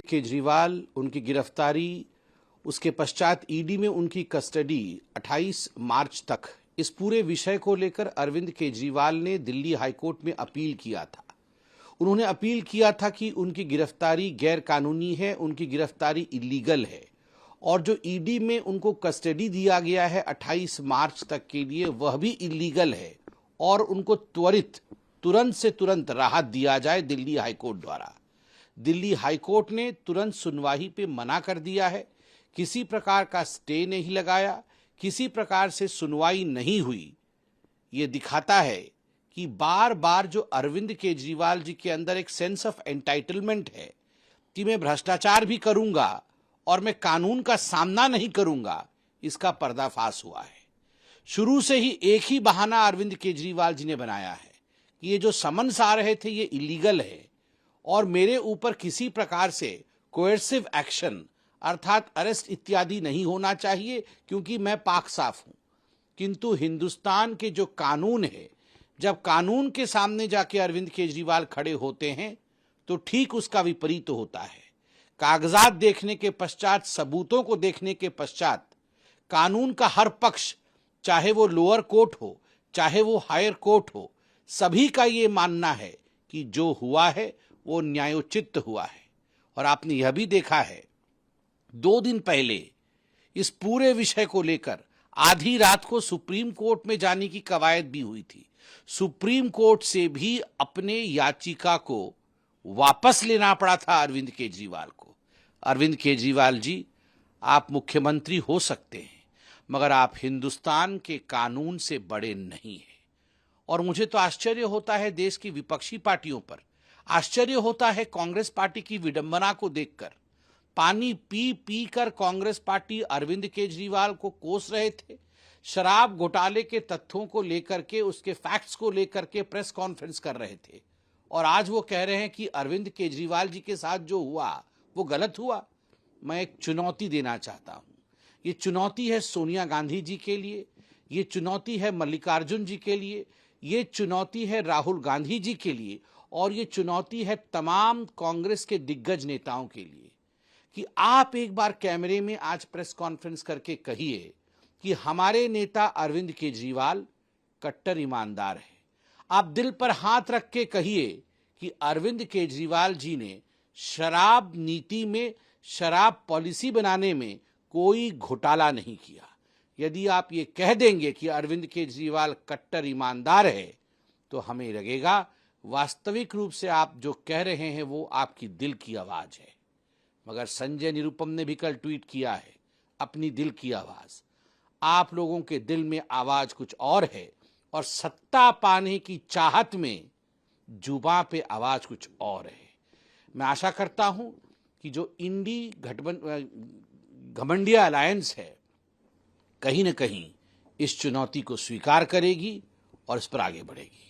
केजरीवाल, उनकी गिरफ्तारी, उसके पश्चात ईडी में उनकी कस्टडी 28 मार्च तक, इस पूरे विषय को लेकर अरविंद केजरीवाल ने दिल्ली हाईकोर्ट में अपील किया था। उन्होंने अपील किया था कि उनकी गिरफ्तारी गैर कानूनी है, उनकी गिरफ्तारी इलीगल है और जो ईडी में उनको कस्टडी दिया गया है 28 मार्च तक के लिए, वह भी इलीगल है और उनको तुरंत से तुरंत राहत दिया जाए दिल्ली हाईकोर्ट द्वारा। दिल्ली हाईकोर्ट ने तुरंत सुनवाई पे मना कर दिया है, किसी प्रकार का स्टे नहीं लगाया, किसी प्रकार से सुनवाई नहीं हुई। ये दिखाता है कि बार बार जो अरविंद केजरीवाल जी के अंदर एक सेंस ऑफ एंटाइटलमेंट है कि मैं भ्रष्टाचार भी करूंगा और मैं कानून का सामना नहीं करूंगा, इसका पर्दाफाश हुआ है। शुरू से ही एक ही बहाना अरविंद केजरीवाल जी ने बनाया है कि ये जो समन्स आ रहे थे ये इलीगल है और मेरे ऊपर किसी प्रकार से कोएर्सिव एक्शन अर्थात अरेस्ट इत्यादि नहीं होना चाहिए क्योंकि मैं पाक साफ हूं। किंतु हिंदुस्तान के जो कानून है, जब कानून के सामने जाके अरविंद केजरीवाल खड़े होते हैं तो ठीक उसका विपरीत होता है। कागजात देखने के पश्चात, सबूतों को देखने के पश्चात कानून का हर पक्ष, चाहे वो लोअर कोर्ट हो चाहे वो हायर कोर्ट हो, सभी का ये मानना है कि जो हुआ है वो न्यायोचित हुआ है। और आपने यह भी देखा है 2 दिन पहले इस पूरे विषय को लेकर आधी रात को सुप्रीम कोर्ट में जाने की कवायद भी हुई थी। सुप्रीम कोर्ट से भी अपने याचिका को वापस लेना पड़ा था अरविंद केजरीवाल को। अरविंद केजरीवाल जी, आप मुख्यमंत्री हो सकते हैं मगर आप हिंदुस्तान के कानून से बड़े नहीं हैं। और मुझे तो आश्चर्य होता है देश की विपक्षी पार्टियों पर, आश्चर्य होता है कांग्रेस पार्टी की विडंबना को देखकर। पानी पी पी कर कांग्रेस पार्टी अरविंद केजरीवाल को कोस रहे थे। शराब घोटाले के तथ्यों को लेकर के, उसके फैक्ट्स को लेकर के प्रेस कॉन्फ्रेंस कर रहे थे और आज वो कह रहे हैं कि अरविंद केजरीवाल जी के साथ जो हुआ वो गलत हुआ। मैं एक चुनौती देना चाहता हूं। ये चुनौती है सोनिया गांधी जी के लिए, ये चुनौती है मल्लिकार्जुन जी के लिए, ये चुनौती है राहुल गांधी जी के लिए और ये चुनौती है तमाम कांग्रेस के दिग्गज नेताओं के लिए कि आप एक बार कैमरे में आज प्रेस कॉन्फ्रेंस करके कहिए कि हमारे नेता अरविंद केजरीवाल कट्टर ईमानदार है। आप दिल पर हाथ रख के कहिए कि अरविंद केजरीवाल जी ने शराब नीति में, शराब पॉलिसी बनाने में कोई घोटाला नहीं किया। यदि आप ये कह देंगे कि अरविंद केजरीवाल कट्टर ईमानदार है तो हमें लगेगा वास्तविक रूप से आप जो कह रहे हैं वो आपकी दिल की आवाज है। मगर संजय निरुपम ने भी कल ट्वीट किया है अपनी दिल की आवाज। आप लोगों के दिल में आवाज कुछ और है और सत्ता पाने की चाहत में जुबां पे आवाज कुछ और है। मैं आशा करता हूं कि जो इंडी घमंडिया अलायंस है कहीं न कहीं इस चुनौती को स्वीकार करेगी और इस पर आगे बढ़ेगी।